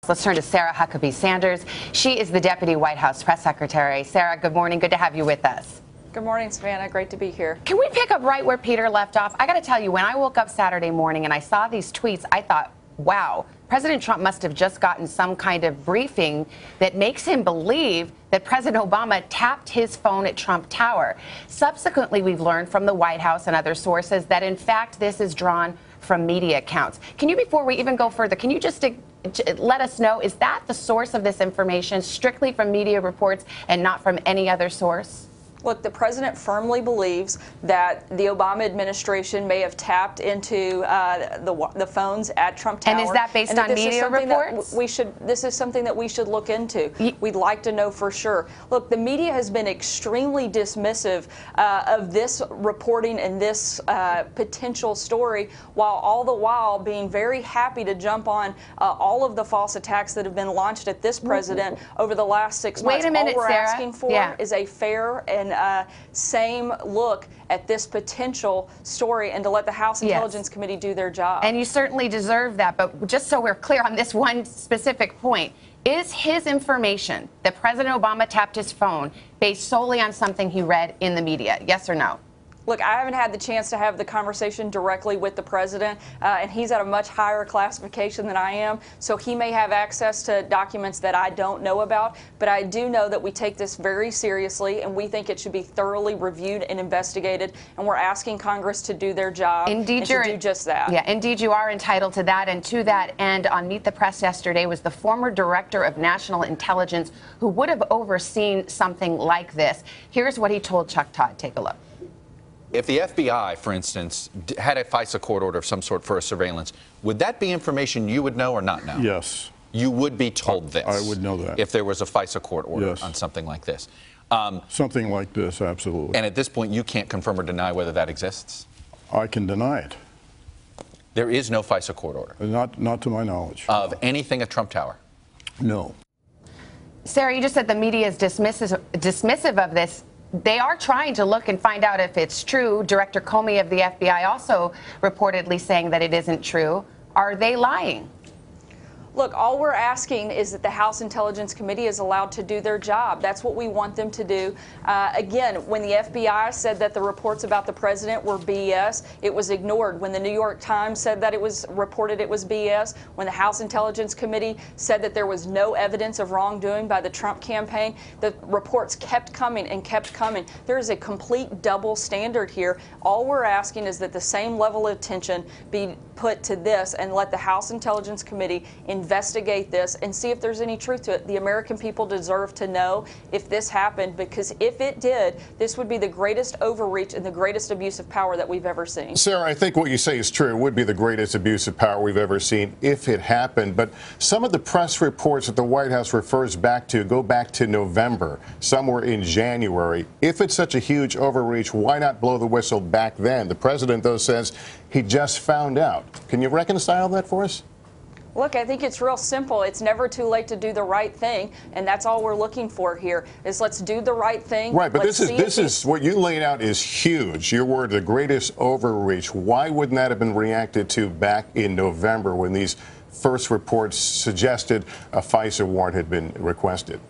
Let's turn to Sarah Huckabee Sanders. She is the Deputy White House Press Secretary. Sarah, good morning. Good to have you with us. Good morning, Savannah. Great to be here. Can we pick up right where Peter left off? I got to tell you, when I woke up Saturday morning and I saw these tweets, I thought, wow, President Trump must have just gotten some kind of briefing that makes him believe that President Obama tapped his phone at Trump Tower. Subsequently, we've learned from the White House and other sources that, in fact, this is drawn from media accounts. Can you, before we even go further, can you just let us know, is that the source of this information, strictly from media reports and not from any other source? Look, the president firmly believes that the Obama administration may have tapped into the phones at Trump Tower. And is that based on media reports? This is something that we should look into. We'd like to know for sure. Look, the media has been extremely dismissive of this reporting and this potential story, while all the while being very happy to jump on all of the false attacks that have been launched at this president over the last 6 months. Wait a minute, all we're Sarah. asking for is a fair and same look at this potential story, and to let the House Intelligence Committee do their job. And you certainly deserve that, but just so we're clear on this one specific point, is his information that President Obama tapped his phone based solely on something he read in the media? Yes or no? Look, I haven't had the chance to have the conversation directly with the president, and he's at a much higher classification than I am, so he may have access to documents that I don't know about. But I do know that we take this very seriously, and we think it should be thoroughly reviewed and investigated, and we're asking Congress to do their job and to do just that. Yeah, indeed, you are entitled to that. And to that end, on Meet the Press yesterday was the former Director of National Intelligence who would have overseen something like this. Here's what he told Chuck Todd. Take a look. If the FBI, for instance, had a FISA court order of some sort for a surveillance, would that be information you would know or not know? Yes. You would be told this. I would know that. If there was a FISA court order on something like this. Something like this, absolutely. And at this point, you can't confirm or deny whether that exists? I can deny it. There is no FISA court order? Not to my knowledge. Of anything at Trump Tower? No. Sarah, you just said the media is dismissive of this. They are trying to look and find out if it's true. Director Comey of the FBI also reportedly saying that it isn't true. Are they lying? Look, all we're asking is that the House Intelligence Committee is allowed to do their job. That's what we want them to do. Again, when the FBI said that the reports about the president were BS, it was ignored. When the New York Times said that it was reported it was BS, when the House Intelligence Committee said that there was no evidence of wrongdoing by the Trump campaign, the reports kept coming and kept coming. There is a complete double standard here. All we're asking is that the same level of attention be put to this, and let the House Intelligence Committee investigate this and see if there's any truth to it. The American people deserve to know if this happened, because if it did, this would be the greatest overreach and the greatest abuse of power that we've ever seen. Sarah, I think what you say is true. It would be the greatest abuse of power we've ever seen if it happened. But some of the press reports that the White House refers back to go back to November, somewhere in January. If it's such a huge overreach, why not blow the whistle back then? The president, though, says he just found out. Can you reconcile that for us? Look, I think it's real simple. It's never too late to do the right thing, and that's all we're looking for here, is let's do the right thing. Right, but this is what you laid out is huge. Your word, the greatest overreach. Why wouldn't that have been reacted to back in November when these first reports suggested a FISA warrant had been requested?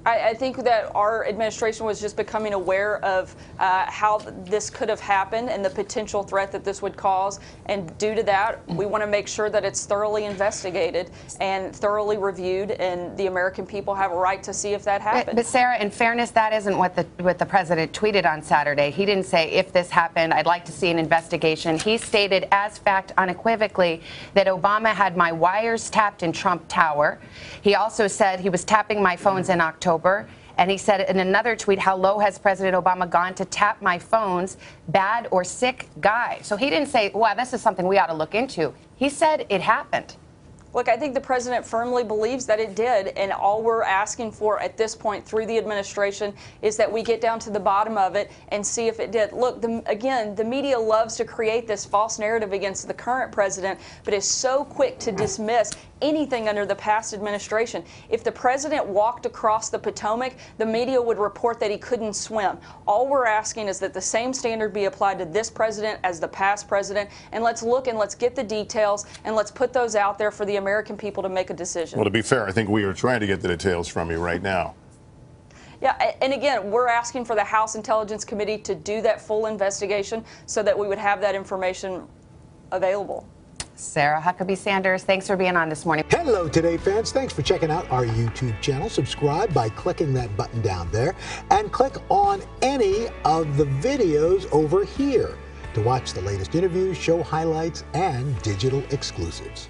I think that our administration was just becoming aware of how this could have happened and the potential threat that this would cause. And due to that, we want to make sure that it's thoroughly investigated and thoroughly reviewed, and the American people have a right to see if that happened. But Sarah, in fairness, that isn't what the president tweeted on Saturday. He didn't say, if this happened, I'd like to see an investigation. He stated as fact unequivocally that Obama had my wires tapped in Trump Tower. He also said he was tapping my phones in October. And he said in another tweet, how low has President Obama gone to tap my phones? Bad or sick guy. So he didn't say, well, this is something we ought to look into. He said it happened. Look, I think the president firmly believes that it did, and all we're asking for at this point through the administration is that we get down to the bottom of it and see if it did. Look, again, the media loves to create this false narrative against the current president, but is so quick to dismiss anything under the past administration. If the president walked across the Potomac, the media would report that he couldn't swim. All we're asking is that the same standard be applied to this president as the past president, and let's look and let's get the details and let's put those out there for the American people to make a decision. Well, to be fair, I think we are trying to get the details from you right now. Yeah, and again, we're asking for the House Intelligence Committee to do that full investigation so that we would have that information available. Sarah Huckabee Sanders, thanks for being on this morning. Hello, Today fans. Thanks for checking out our YouTube channel. Subscribe by clicking that button down there and click on any of the videos over here to watch the latest interviews, show highlights, and digital exclusives.